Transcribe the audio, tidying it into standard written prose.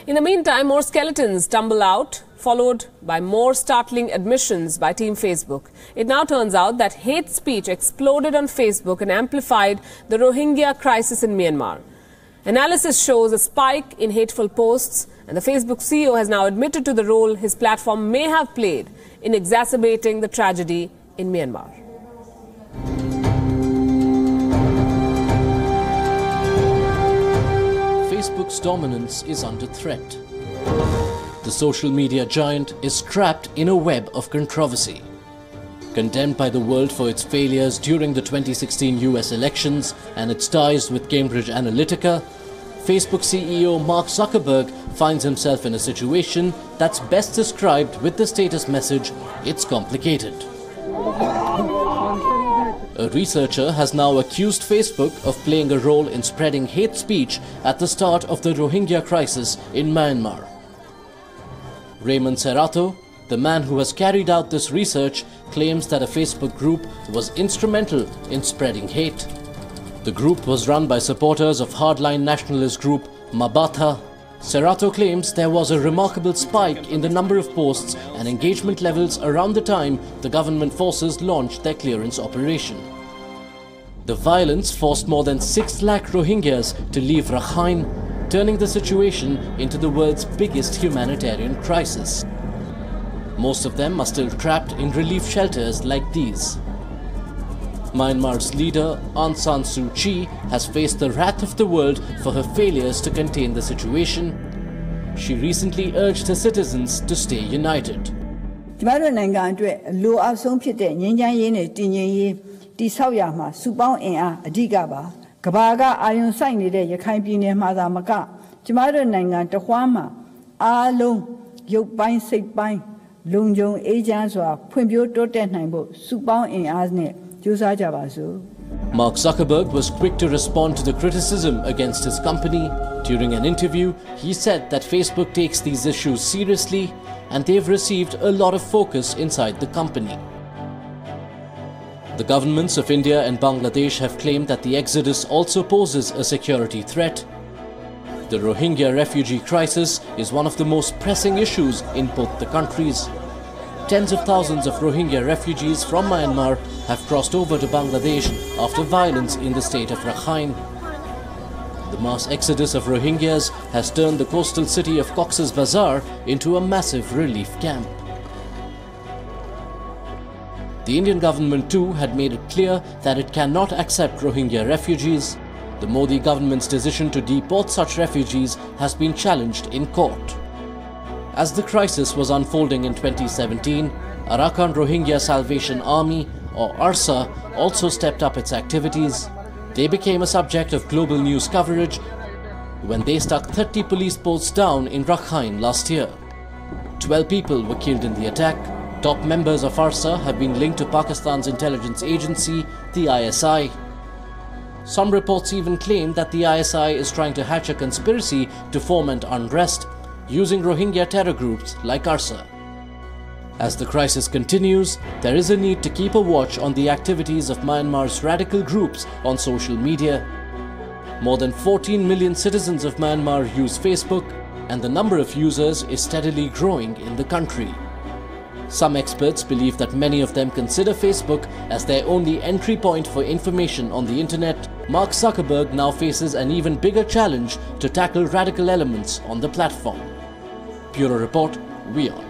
In the meantime, more skeletons tumble out, followed by more startling admissions by Team Facebook. It now turns out that hate speech exploded on Facebook and amplified the Rohingya crisis in Myanmar. Analysis shows a spike in hateful posts, and the Facebook CEO has now admitted to the role his platform may have played in exacerbating the tragedy in Myanmar. Facebook's dominance is under threat. The social media giant is trapped in a web of controversy. Condemned by the world for its failures during the 2016 US elections and its ties with Cambridge Analytica, Facebook CEO Mark Zuckerberg finds himself in a situation that's best described with the status message, "It's complicated." A researcher has now accused Facebook of playing a role in spreading hate speech at the start of the Rohingya crisis in Myanmar. Raymond Serrato, the man who has carried out this research, claims that a Facebook group was instrumental in spreading hate. The group was run by supporters of hardline nationalist group Mabatha. Serrato claims there was a remarkable spike in the number of posts and engagement levels around the time the government forces launched their clearance operation. The violence forced more than 6 lakh Rohingyas to leave Rakhine, turning the situation into the world's biggest humanitarian crisis. Most of them are still trapped in relief shelters like these. Myanmar's leader, Aung San Suu Kyi, has faced the wrath of the world for her failures to contain the situation. She recently urged her citizens to stay united. Mark Zuckerberg was quick to respond to the criticism against his company. During an interview, he said that Facebook takes these issues seriously and they've received a lot of focus inside the company. The governments of India and Bangladesh have claimed that the exodus also poses a security threat. The Rohingya refugee crisis is one of the most pressing issues in both the countries. Tens of thousands of Rohingya refugees from Myanmar have crossed over to Bangladesh after violence in the state of Rakhine. The mass exodus of Rohingyas has turned the coastal city of Cox's Bazar into a massive relief camp. The Indian government too had made it clear that it cannot accept Rohingya refugees. The Modi government's decision to deport such refugees has been challenged in court. As the crisis was unfolding in 2017, Arakan Rohingya Salvation Army, or ARSA, also stepped up its activities. They became a subject of global news coverage when they struck 30 police posts down in Rakhine last year. 12 people were killed in the attack. Top members of ARSA have been linked to Pakistan's intelligence agency, the ISI. Some reports even claim that the ISI is trying to hatch a conspiracy to foment unrest, using Rohingya terror groups like ARSA. As the crisis continues, there is a need to keep a watch on the activities of Myanmar's radical groups on social media. More than 14 million citizens of Myanmar use Facebook, and the number of users is steadily growing in the country. Some experts believe that many of them consider Facebook as their only entry point for information on the internet. Mark Zuckerberg now faces an even bigger challenge to tackle radical elements on the platform. Bureau Report, WION.